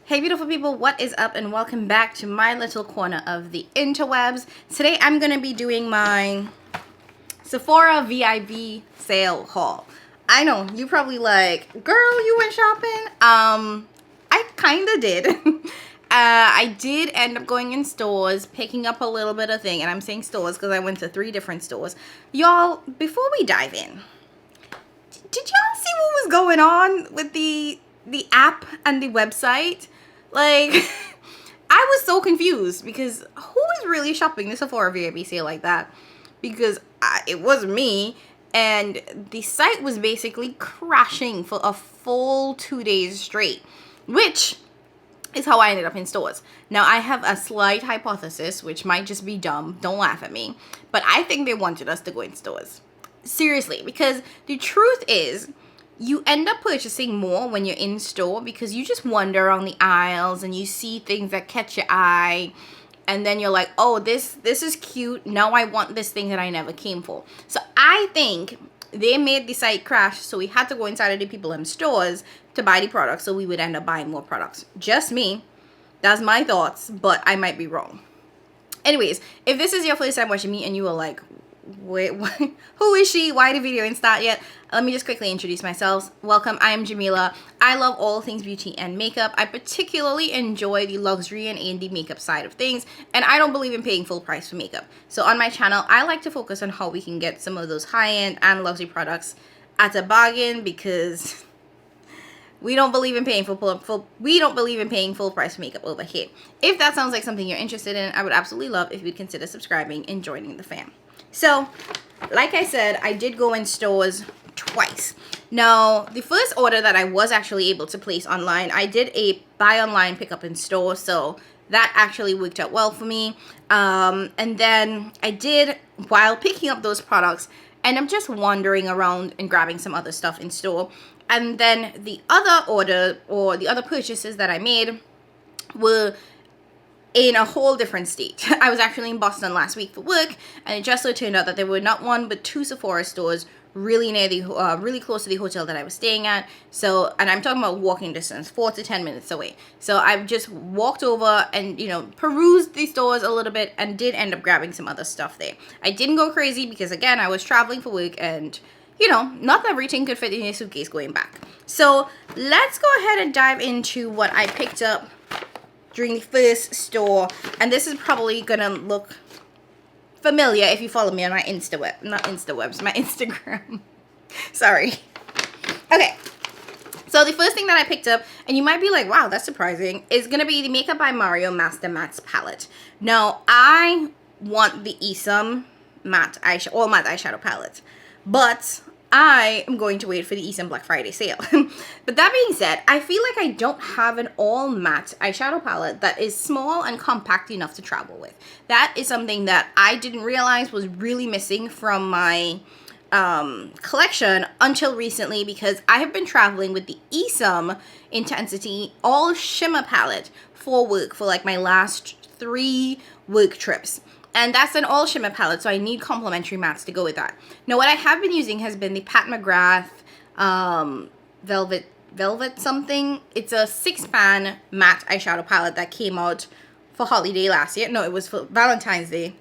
Hey beautiful people, what is up and welcome back to my little corner of the interwebs. Today I'm going to be doing my Sephora VIB sale haul. I know, you probably like, girl, you went shopping? I kind of did. I did end up going in stores, picking up a little bit of thing, and I'm saying stores because I went to 3 different stores. Y'all, before we dive in, did y'all see what was going on with the app and the website? Like, I was so confused because who is really shopping the Sephora VIB sale like that? Because it wasn't me, and the site was basically crashing for a full 2 days straight, which is how I ended up in stores. Now, I have a slight hypothesis, which might just be dumb. Don't laugh at me. But I think they wanted us to go in stores. Seriously, because the truth is, you end up purchasing more when you're in store because you just wander around the aisles and you see things that catch your eye, and then you're like, oh, this is cute. Now I want this thing that I never came for. So I think they made the site crash, so we had to go inside of the people in stores to buy the products, so we would end up buying more products. Just me. That's my thoughts, but I might be wrong. Anyways, if this is your first time watching me and you are like, wait, what? Who is she? Why the video didn't start yet? Let me just quickly introduce myself. Welcome, I am Jamila. I love all things beauty and makeup. I particularly enjoy the luxury and indie makeup side of things, and I don't believe in paying full price for makeup. So on my channel, I like to focus on how we can get some of those high-end and luxury products at a bargain, because we don't believe in paying full price for makeup over here. If that sounds like something you're interested in, I would absolutely love if you'd consider subscribing and joining the fam. So, like I said, I did go in stores twice. Now, the first order that I was actually able to place online, I did a buy online, pick up in store, so that actually worked out well for me. And then I did, while picking up those products, and I'm just wandering around and grabbing some other stuff in store. And then the other order, or the other purchases that I made, were in a whole different state. I was actually in Boston last week for work, and it just so turned out that there were not 1 but 2 Sephora stores really near the really close to the hotel that I was staying at. So, and I'm talking about walking distance, 4 to 10 minutes away. So I've just walked over and, you know, perused the stores a little bit, and did end up grabbing some other stuff there. I didn't go crazy because, again, I was traveling for work, and you know, not everything could fit in your suitcase going back. So let's go ahead and dive into what I picked up during the first store, and this is probably gonna look familiar if you follow me on my my Instagram. Sorry. Okay, so the first thing that I picked up, and you might be like, wow, that's surprising, is gonna be the Makeup by Mario Master Mattes palette. Now, I want the Esam matte eyeshadow palette, but I am going to wait for the Esam Black Friday sale. But that being said, I feel like I don't have an all matte eyeshadow palette that is small and compact enough to travel with. That is something that I didn't realize was really missing from my collection until recently, because I have been traveling with the Esam Intensity all shimmer palette for work for like my last 3 work trips. And that's an all shimmer palette, so I need complementary mattes to go with that. Now, what I have been using has been the Pat McGrath Velvet something. It's a 6-pan matte eyeshadow palette that came out for holiday last year. No, it was for Valentine's Day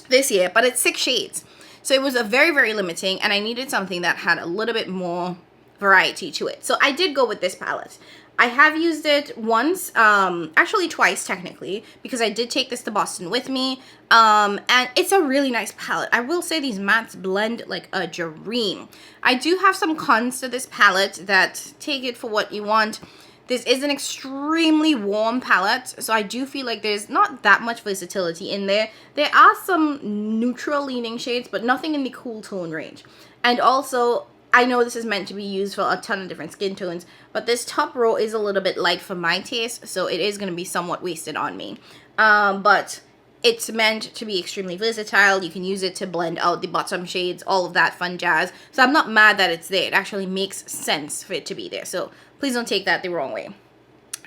this year, but it's 6 shades. So it was a very, very limiting, and I needed something that had a little bit more variety to it. So I did go with this palette. I have used it once, actually twice technically, because I did take this to Boston with me, and it's a really nice palette. I will say these mattes blend like a dream. I do have some cons to this palette that, take it for what you want. This is an extremely warm palette, so I do feel like there's not that much versatility in there. There are some neutral leaning shades, but nothing in the cool tone range. And also, I know this is meant to be used for a ton of different skin tones, but this top row is a little bit light for my taste, so it is going to be somewhat wasted on me. But it's meant to be extremely versatile. You can use it to blend out the bottom shades, all of that fun jazz. So I'm not mad that it's there. It actually makes sense for it to be there. So please don't take that the wrong way.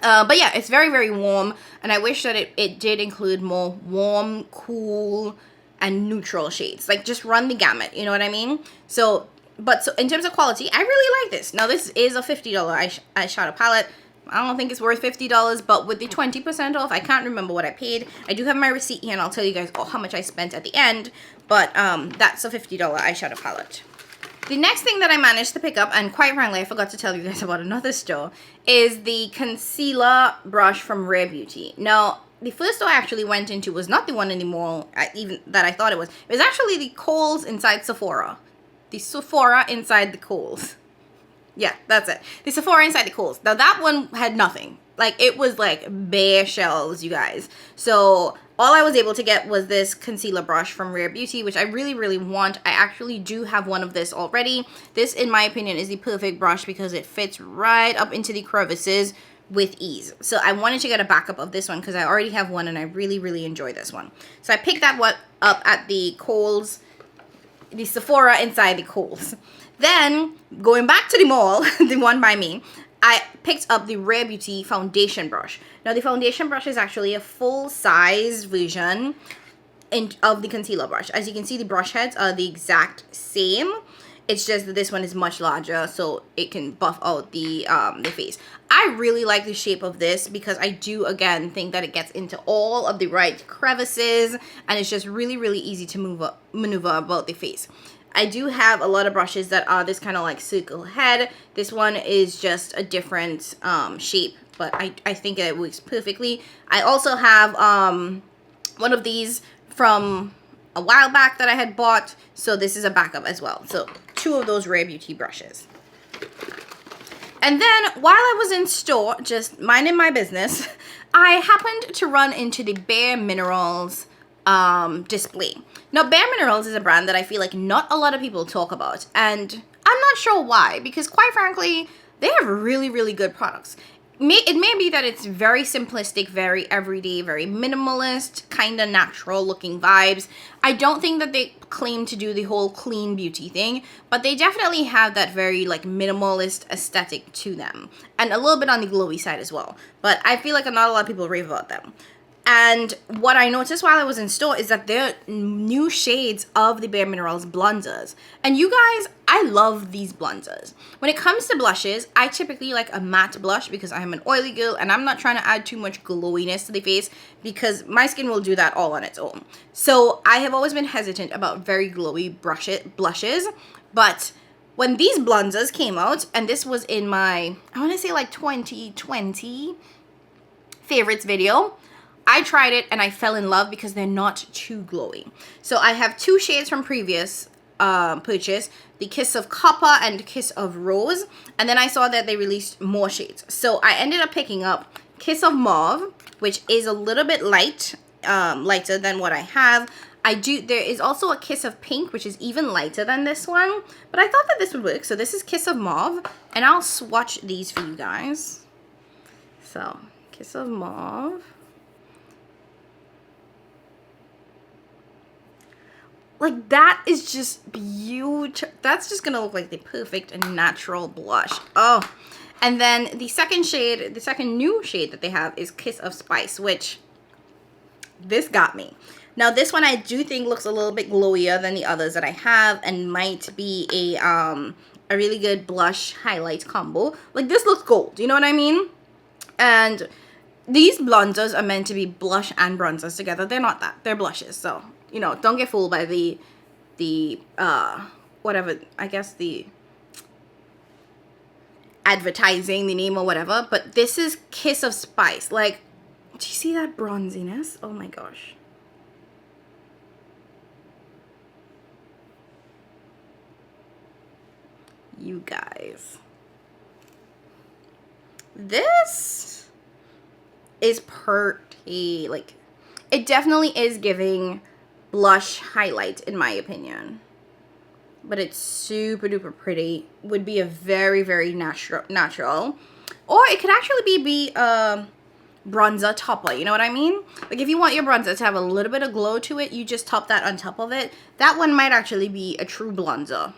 But yeah, it's very, very warm, and I wish that it did include more warm, cool, and neutral shades. Like, just run the gamut, you know what I mean? So in terms of quality, I really like this. Now, this is a $50 eyeshadow palette. I don't think it's worth $50, but with the 20% off, I can't remember what I paid. I do have my receipt here, and I'll tell you guys how much I spent at the end, but that's a $50 eyeshadow palette. The next thing that I managed to pick up, and quite frankly, I forgot to tell you guys about another store, is the concealer brush from Rare Beauty. Now, the first store I actually went into was not the one in the mall, even that I thought it was. It was actually the Kohl's inside Sephora. The Sephora inside the Kohl's. Yeah, that's it. The Sephora inside the Kohl's. Now, that one had nothing. Like, it was like bare shelves, you guys. So all I was able to get was this concealer brush from Rare Beauty, which I really, really want. I actually do have one of this already. This, in my opinion, is the perfect brush because it fits right up into the crevices with ease. So I wanted to get a backup of this one because I already have one and I really, really enjoy this one. So I picked that one up at the Kohl's, the Sephora inside the Kohl's. Then, going back to the mall, the one by me, I picked up the Rare Beauty foundation brush. Now, the foundation brush is actually a full-size version of the concealer brush. As you can see, the brush heads are the exact same. It's just that this one is much larger, so it can buff out the face. I really like the shape of this because I do, again, think that it gets into all of the right crevices, and it's just really, really easy to maneuver about the face. I do have a lot of brushes that are this kind of like circle head. This one is just a different shape, but I think it works perfectly. I also have one of these from a while back that I had bought, so this is a backup as well. So 2 of those Rare Beauty brushes. And then while I was in store, just minding my business, I happened to run into the Bare Minerals display. Now, Bare Minerals is a brand that I feel like not a lot of people talk about, and I'm not sure why, because quite frankly, they have really, really good products. It may be that it's very simplistic, very everyday, very minimalist, kind of natural looking vibes. I don't think that they claim to do the whole clean beauty thing, but they definitely have that very like minimalist aesthetic to them, and a little bit on the glowy side as well. But I feel like not a lot of people rave about them. And what I noticed while I was in store is that there are new shades of the Bare Minerals blenders. And you guys, I love these blenders. When it comes to blushes, I typically like a matte blush because I am an oily girl and I'm not trying to add too much glowiness to the face because my skin will do that all on its own. So I have always been hesitant about very glowy blushes. But when these blenders came out, and this was in my, I want to say like 2020 favorites video, I tried it and I fell in love because they're not too glowy. So I have 2 shades from previous purchase, the Kiss of Copper and Kiss of Rose, and then I saw that they released more shades. So I ended up picking up Kiss of Mauve, which is a little bit lighter than what I have. There is also a Kiss of Pink, which is even lighter than this one, but I thought that this would work. So this is Kiss of Mauve, and I'll swatch these for you guys. So, Kiss of Mauve. Like, that is just beautiful. That's just gonna look like the perfect and natural blush. Oh, and then the second shade, the second new shade that they have is Kiss of Spice, which this got me. Now, this one I do think looks a little bit glowier than the others that I have and might be a really good blush highlight combo. Like, this looks gold, you know what I mean? And these blenders are meant to be blush and bronzers together. They're not that. They're blushes, so you know, don't get fooled by the whatever, I guess the advertising, the name or whatever, but this is Kiss of Spice. Like, do you see that bronziness? Oh my gosh. You guys. This is pretty. Like, it definitely is giving blush highlight in my opinion, but it's super duper pretty. Would be a very, very natural, or it could actually be a bronzer topper, you know what I mean? Like, if you want your bronzer to have a little bit of glow to it, you just top that on top of it. That one might actually be a true bronzer.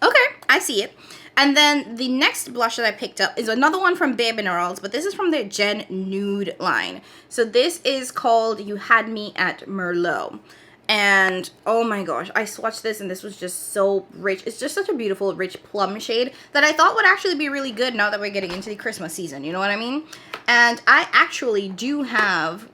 Okay, I see it. And then the next blush that I picked up is another one from Bare Minerals, but this is from their Gen Nude line. So this is called You Had Me at Merlot. And oh my gosh, I swatched this and this was just so rich. It's just such a beautiful, rich plum shade that I thought would actually be really good now that we're getting into the Christmas season. You know what I mean? And I actually do have,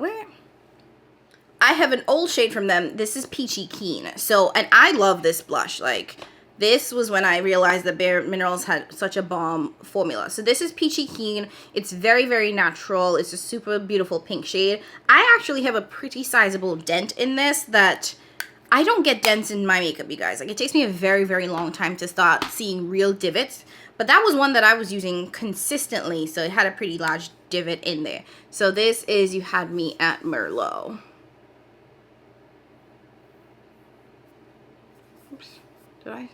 I have an old shade from them. This is Peachy Keen. So, and I love this blush. Like, this was when I realized that Bare Minerals had such a bomb formula. So this is Peachy Keen. It's very, very natural. It's a super beautiful pink shade. I actually have a pretty sizable dent in this that I don't get dents in my makeup, you guys. Like, it takes me a very, very long time to start seeing real divots. But that was one that I was using consistently, so it had a pretty large divot in there. So this is You Had Me at Merlot. Oops, did I?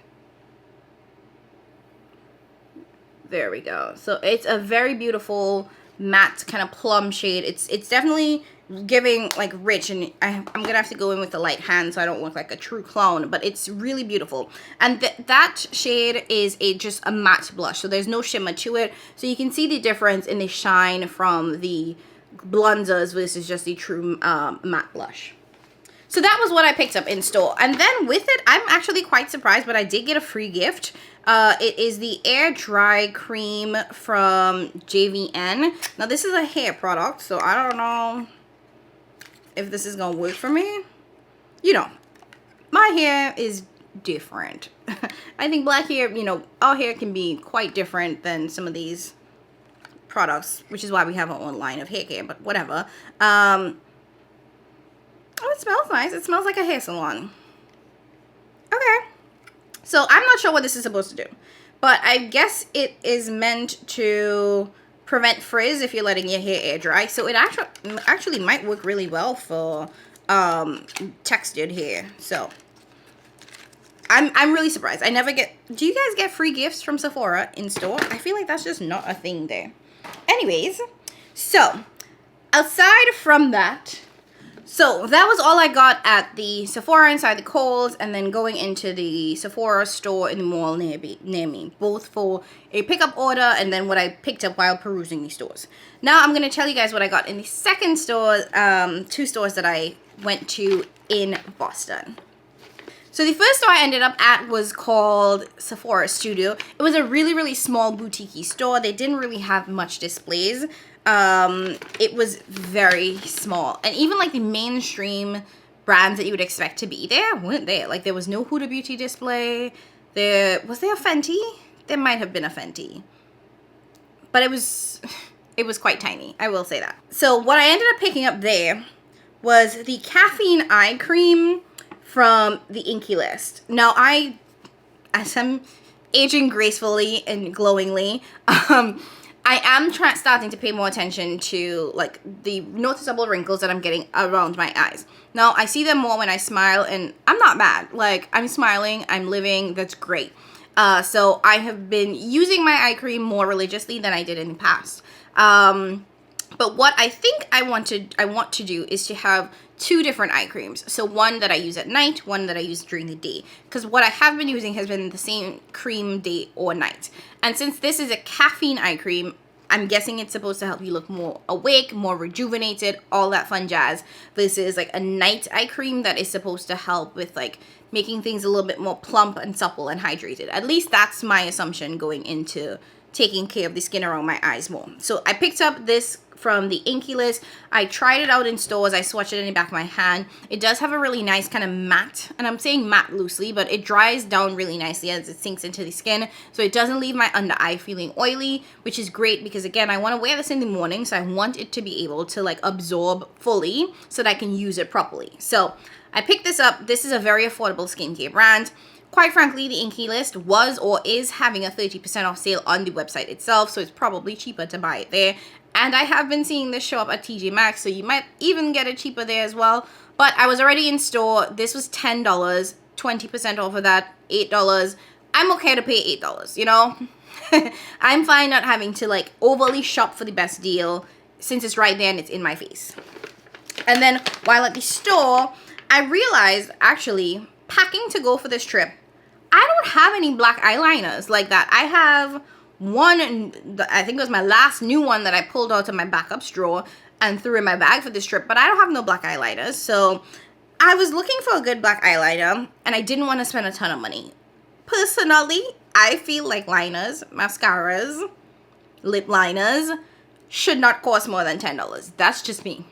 There we go. So it's a very beautiful matte kind of plum shade. It's definitely giving like rich, and I'm gonna have to go in with the light hand so I don't look like a true clone, but it's really beautiful. And that shade is just a matte blush, so there's no shimmer to it, so you can see the difference in the shine from the bronzers versus just the true matte blush. So that was what I picked up in store. And then with it, I'm actually quite surprised, but I did get a free gift. It is the Air Dry Cream from JVN. Now, this is a hair product, so I don't know if this is going to work for me. You know, my hair is different. I think black hair, you know, our hair can be quite different than some of these products, which is why we have our own line of hair care, but whatever. Oh, it smells nice. It smells like a hair salon. Okay. So I'm not sure what this is supposed to do, but I guess it is meant to prevent frizz if you're letting your hair air dry. So it actually might work really well for textured hair. So I'm really surprised. I never get... Do you guys get free gifts from Sephora in store? I feel like that's just not a thing there. Anyways, so aside from that... So that was all I got at the Sephora inside the Kohl's, and then going into the Sephora store in the mall near me, both for a pickup order and then what I picked up while perusing these stores. Now I'm going to tell you guys what I got in the second store, two stores that I went to in Boston. So the first store I ended up at was called Sephora Studio. It was a really, really small boutique store. They didn't really have much displays. It was very small, and even like the mainstream brands that you would expect to be there weren't there. Like, there was no Huda Beauty display. Was there a Fenty? There might have been a Fenty, but it was quite tiny, I will say that. So what I ended up picking up there was the caffeine eye cream from the Inkey List. Now, as I'm aging gracefully and glowingly, I am starting to pay more attention to like the noticeable wrinkles that I'm getting around my eyes. Now, I see them more when I smile, and I'm not mad. Like, I'm smiling, I'm living, that's great. So I have been using my eye cream more religiously than I did in the past. But what I think I want to do is to have two different eye creams. So one that I use at night, one that I use during the day. Because what I have been using has been the same cream day or night. And since this is a caffeine eye cream, I'm guessing it's supposed to help you look more awake, more rejuvenated, all that fun jazz. Versus like a night eye cream that is supposed to help with like making things a little bit more plump and supple and hydrated. At least that's my assumption going into taking care of the skin around my eyes more. So I picked up this from the Inkey List. I tried it out in stores. I swatched it in the back of my hand. It does have a really nice kind of matte, and I'm saying matte loosely, but it dries down really nicely as it sinks into the skin, so it doesn't leave my under eye feeling oily, which is great because, again, I want to wear this in the morning, so I want it to be able to like absorb fully so that I can use it properly. So I picked this up. This is a very affordable skincare brand. Quite frankly, the Inkey List was or is having a 30% off sale on the website itself, so it's probably cheaper to buy it there. And I have been seeing this show up at TJ Maxx, so you might even get it cheaper there as well. But I was already in store. This was $10, 20% off of that, $8. I'm okay to pay $8, you know? I'm fine not having to like overly shop for the best deal since it's right there and it's in my face. And then while at the store, I realized actually packing to go for this trip, I don't have any black eyeliners like that. I have one, I think it was my last new one that I pulled out of my backup drawer and threw in my bag for this trip, but I don't have no black eyeliners. So I was looking for a good black eyeliner, and I didn't want to spend a ton of money. Personally, I feel like liners, mascaras, lip liners should not cost more than $10. That's just me.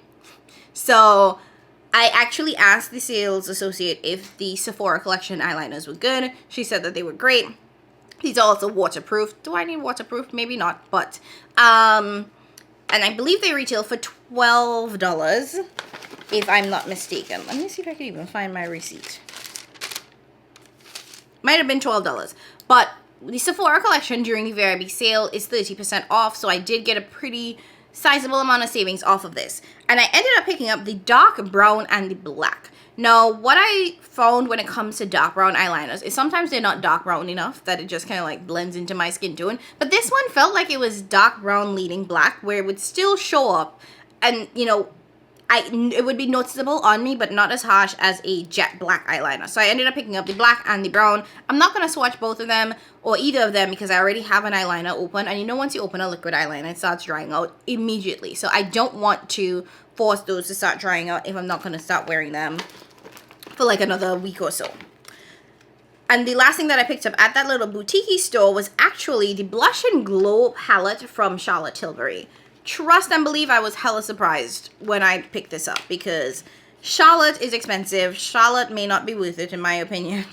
So I actually asked the sales associate if the Sephora collection eyeliners were good. She said that they were great. These are also waterproof. Do I need waterproof? Maybe not, but and I believe they retail for $12, if I'm not mistaken. Let me see if I can even find my receipt. Might have been $12, but the Sephora collection during the VIB sale is 30% off, so I did get a pretty sizable amount of savings off of this. And I ended up picking up the dark brown and the black. Now, what I found when it comes to dark brown eyeliners is sometimes they're not dark brown enough that it just kind of like blends into my skin tone. But this one felt like it was dark brown leading black, where it would still show up, and you know, it would be noticeable on me, but not as harsh as a jet black eyeliner. So I ended up picking up the black and the brown. I'm not going to swatch both of them or either of them because I already have an eyeliner open. And you know, once you open a liquid eyeliner, it starts drying out immediately. So I don't want to force those to start drying out if I'm not going to start wearing them for like another week or so. And the last thing that I picked up at that little boutique store was actually the Blush and Glow palette from Charlotte Tilbury. Trust and believe I was hella surprised when I picked this up because Charlotte is expensive. Charlotte may not be worth it in my opinion.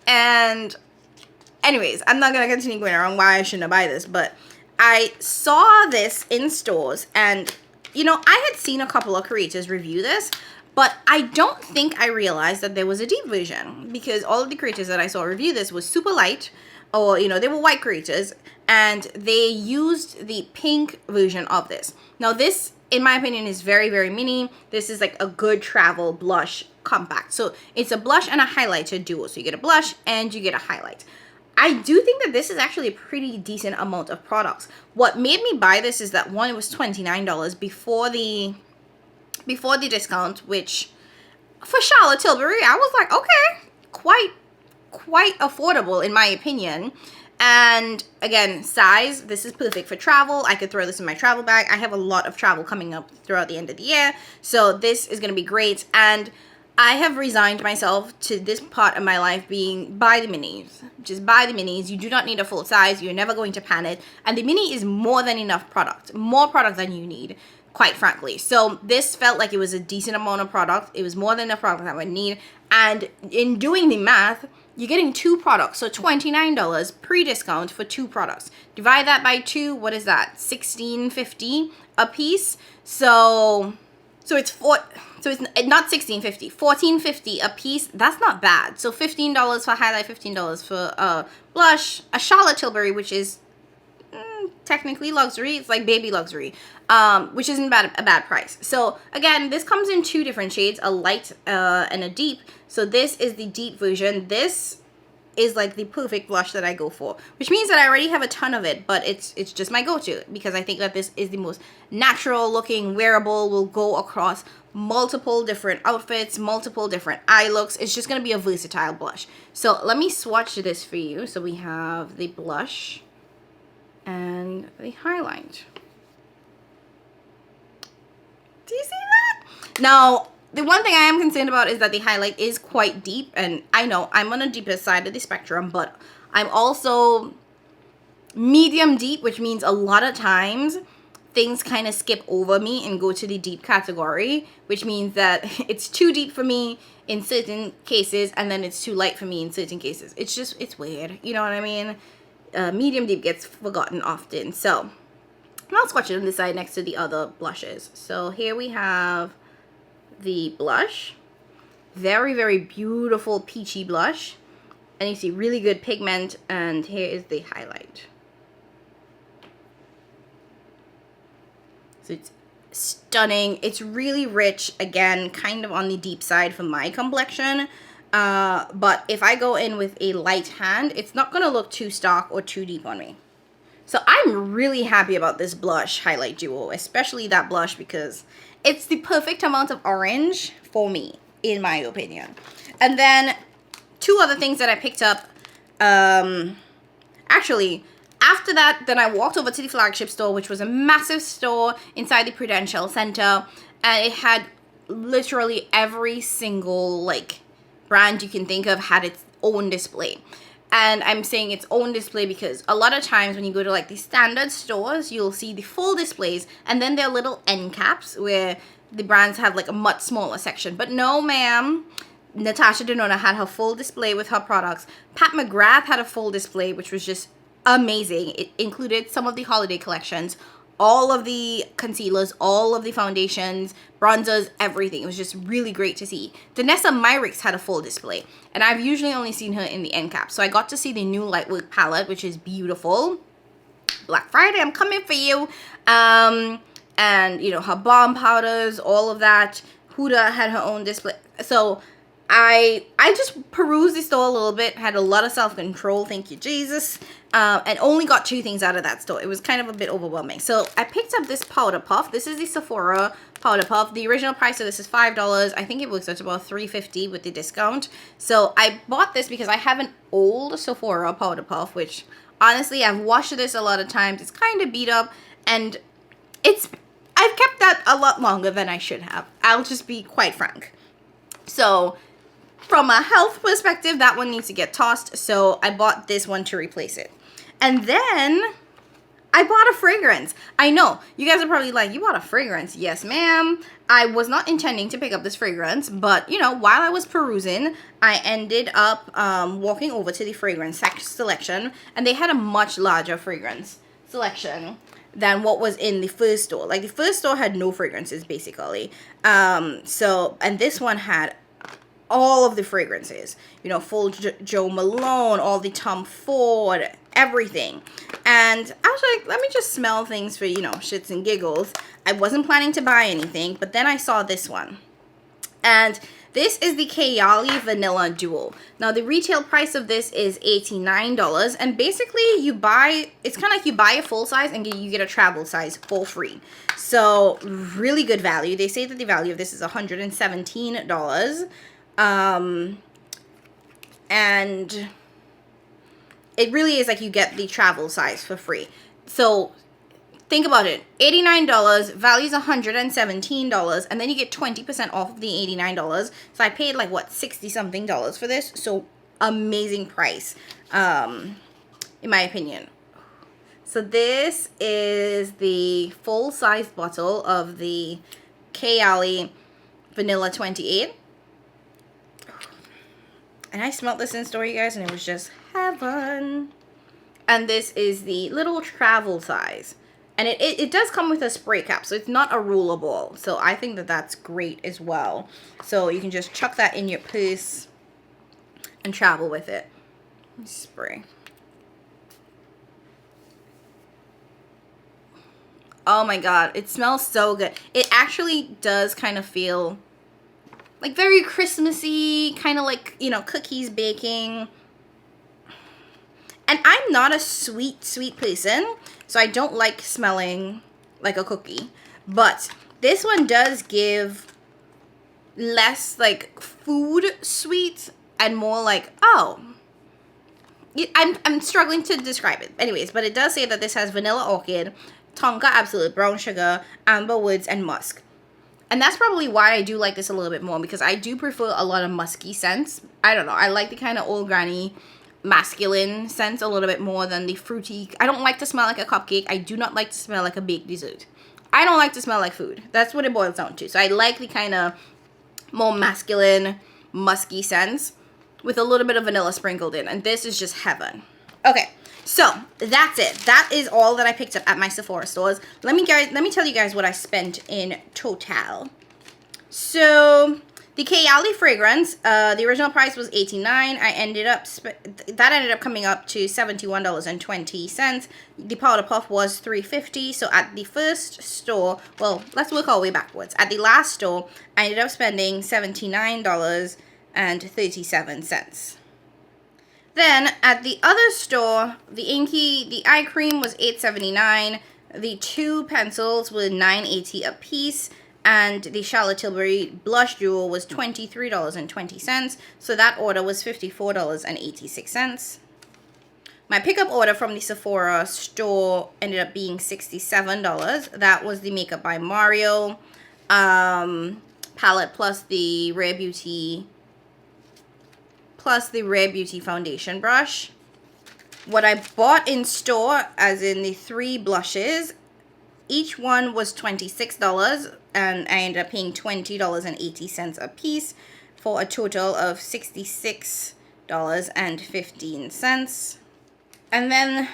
And anyways, I'm not going to continue going around why I shouldn't buy this, but I saw this in stores and, you know, I had seen a couple of creators review this, but I don't think I realized that there was a deep version because all of the creators that I saw review this was super light, or, you know, they were white creators, and they used the pink version of this. Now this, in my opinion, is very, very mini. This is like a good travel blush compact. So it's a blush and a highlighter duo. So you get a blush and you get a highlight. I do think that this is actually a pretty decent amount of products. What made me buy this is that one, it was $29 before the discount, which for Charlotte Tilbury, I was like, okay, quite affordable in my opinion. And again, size, this is perfect for travel. I could throw this in my travel bag. I have a lot of travel coming up throughout the end of the year, so this is going to be great. And I have resigned myself to this part of my life being buy the minis. Just buy the minis. You do not need a full size. You're never going to pan it. And the mini is more than enough product. More product than you need, quite frankly. So this felt like it was a decent amount of product. It was more than enough product that I would need. And in doing the math, you're getting 2 products. So $29 pre-discount for 2 products. Divide that by 2. What is that? $16.50 a piece. So it's not $16.50, $14.50 a piece. That's not bad. So $15 for highlight, $15 for blush. A Charlotte Tilbury, which is technically luxury. It's like baby luxury, which isn't a bad price. So again, this comes in 2 different shades, a light and a deep. So this is the deep version. This is like the perfect blush that I go for, which means that I already have a ton of it, but it's just my go-to because I think that this is the most natural looking, wearable, will go across multiple different outfits, multiple different eye looks. It's just going to be a versatile blush. So let me swatch this for you. So we have the blush and the highlight. Do you see that? Now, the one thing I am concerned about is that the highlight is quite deep, and I know I'm on the deeper side of the spectrum, but I'm also medium deep, which means a lot of times things kind of skip over me and go to the deep category, which means that it's too deep for me in certain cases, and then it's too light for me in certain cases. It's weird, you know what I mean? Medium deep gets forgotten often. So I'll swatch it on this side next to the other blushes. So here we have the blush. Very, very beautiful peachy blush. And you see really good pigment. And here is the highlight. So it's stunning. It's really rich. Again, kind of on the deep side for my complexion. But if I go in with a light hand, it's not going to look too stark or too deep on me. So I'm really happy about this blush highlight duo, especially that blush, because it's the perfect amount of orange for me, in my opinion. And then 2 other things that I picked up. Actually, after that, then I walked over to the flagship store, which was a massive store inside the Prudential Center. And it had literally every single like brand you can think of had its own display. And I'm saying its own display because a lot of times when you go to like the standard stores, you'll see the full displays, and then there are little end caps where the brands have like a much smaller section. But no, ma'am. Natasha Denona had her full display with her products. Pat McGrath had a full display, which was just amazing. It included some of the holiday collections, all of the concealers, all of the foundations, bronzers, everything. It was just really great to see. Danessa Myricks had a full display, and I've usually only seen her in the end cap. So I got to see the new Lightwork palette, which is beautiful. Black Friday, I'm coming for you. And you know, her balm powders, all of that. Huda had her own display. So I just perused the store a little bit, had a lot of self-control, thank you Jesus, and only got 2 things out of that store. It was kind of a bit overwhelming. So I picked up this powder puff. This is the Sephora powder puff. The original price of this is $5. I think it works out to about $3.50 with the discount. So I bought this because I have an old Sephora powder puff, which honestly I've washed this a lot of times. It's kind of beat up, and I've kept that a lot longer than I should have. I'll just be quite frank. So from a health perspective, that one needs to get tossed, so I bought this one to replace it. And then I bought a fragrance. I know, you guys are probably like, you bought a fragrance? Yes, ma'am. I was not intending to pick up this fragrance, but, you know, while I was perusing, I ended up walking over to the fragrance selection, and they had a much larger fragrance selection than what was in the first store. Like, the first store had no fragrances, basically. And this one had all of the fragrances, you know, full Joe Malone, all the Tom Ford, everything. And I was like, let me just smell things for, you know, shits and giggles. I wasn't planning to buy anything, but then I saw this one. And this is the Kayali Vanilla Duo. Now, the retail price of this is $89. And basically, it's kind of like you buy a full size and you get a travel size for free. So, really good value. They say that the value of this is $117. And it really is like you get the travel size for free. So think about it. $89, value's $117, and then you get 20% off of the $89. So I paid like what, 60 something dollars for this. So amazing price, in my opinion. So this is the full size bottle of the Kayali Vanilla 28. And I smelled this in store, you guys, and it was just heaven. And this is the little travel size. And it does come with a spray cap, so it's not a roller ball. So I think that that's great as well. So you can just chuck that in your purse and travel with it. Spray. Oh my god, it smells so good. It actually does kind of feel like very Christmassy, kind of like, you know, cookies baking. And I'm not a sweet person, so I don't like smelling like a cookie. But this one does give less like food sweet and more like, oh, I'm struggling to describe it. Anyways, but it does say that this has vanilla orchid, tonka absolute, brown sugar, amber woods, and musk. And that's probably why I do like this a little bit more, because I do prefer a lot of musky scents. I don't know. I like the kind of old granny masculine scents a little bit more than the fruity. I don't like to smell like a cupcake. I do not like to smell like a baked dessert. I don't like to smell like food. That's what it boils down to. So I like the kind of more masculine, musky scents with a little bit of vanilla sprinkled in. And this is just heaven. Okay. So that's it. That is all that I picked up at my Sephora stores. Let me tell you guys what I spent in total. So the Kayali fragrance, the original price was $89. I ended up coming up to $71.20. The powder puff was $3.50. So at the first store, well, let's work our way backwards. At the last store, I ended up spending $79.37. Then at the other store, the eye cream was $8.79. The 2 pencils were $9.80 a piece, and the Charlotte Tilbury blush duo was $23.20. So that order was $54.86. My pickup order from the Sephora store ended up being $67. That was the Makeup by Mario palette plus the Rare Beauty foundation brush. What I bought in store, as in the 3 blushes, each one was $26, and I ended up paying $20.80 a piece for a total of $66.15. And then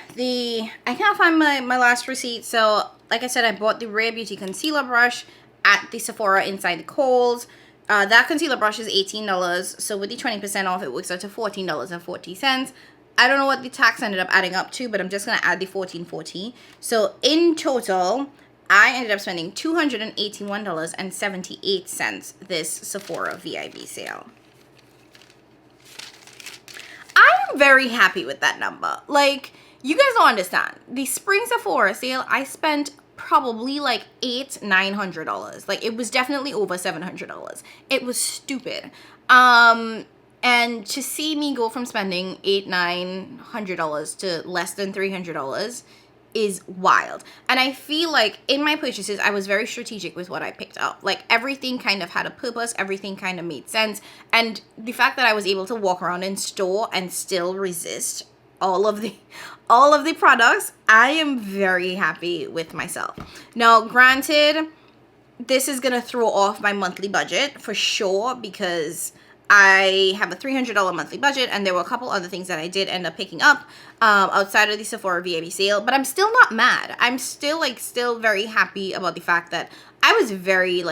I can't find my last receipt, so like I said, I bought the Rare Beauty concealer brush at the Sephora inside the Kohl's. That concealer brush is $18, so with the 20% off, it works out to $14.40. I don't know what the tax ended up adding up to, but I'm just going to add the $14.40. So in total, I ended up spending $281.78 this Sephora VIB sale. I'm very happy with that number. Like, you guys don't understand. The spring Sephora sale, I spent probably like $900. Like, it was definitely over $700. It was stupid. And to see me go from spending $900 to less than $300 is wild. And I feel like in my purchases, I was very strategic with what I picked up. Like, everything kind of had a purpose, everything kind of made sense. And the fact that I was able to walk around in store and still resist all of the products, I am very happy with myself. Now, granted, this is gonna throw off my monthly budget for sure, because I have a $300 monthly budget, and there were a couple other things that I did end up picking up outside of the Sephora VIB sale, but I'm still not mad. I'm still very happy about the fact that I was very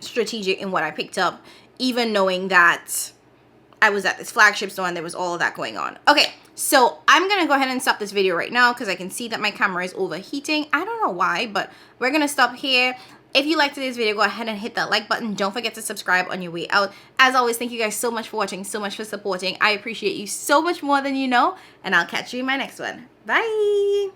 strategic in what I picked up, even knowing that I was at this flagship store and there was all of that going on. Okay, so I'm gonna go ahead and stop this video right now because I can see that my camera is overheating. I don't know why, but we're gonna stop here. If you liked today's video, go ahead and hit that like button. Don't forget to subscribe on your way out. As always, thank you guys so much for watching, so much for supporting. I appreciate you so much more than you know, and I'll catch you in my next one. Bye!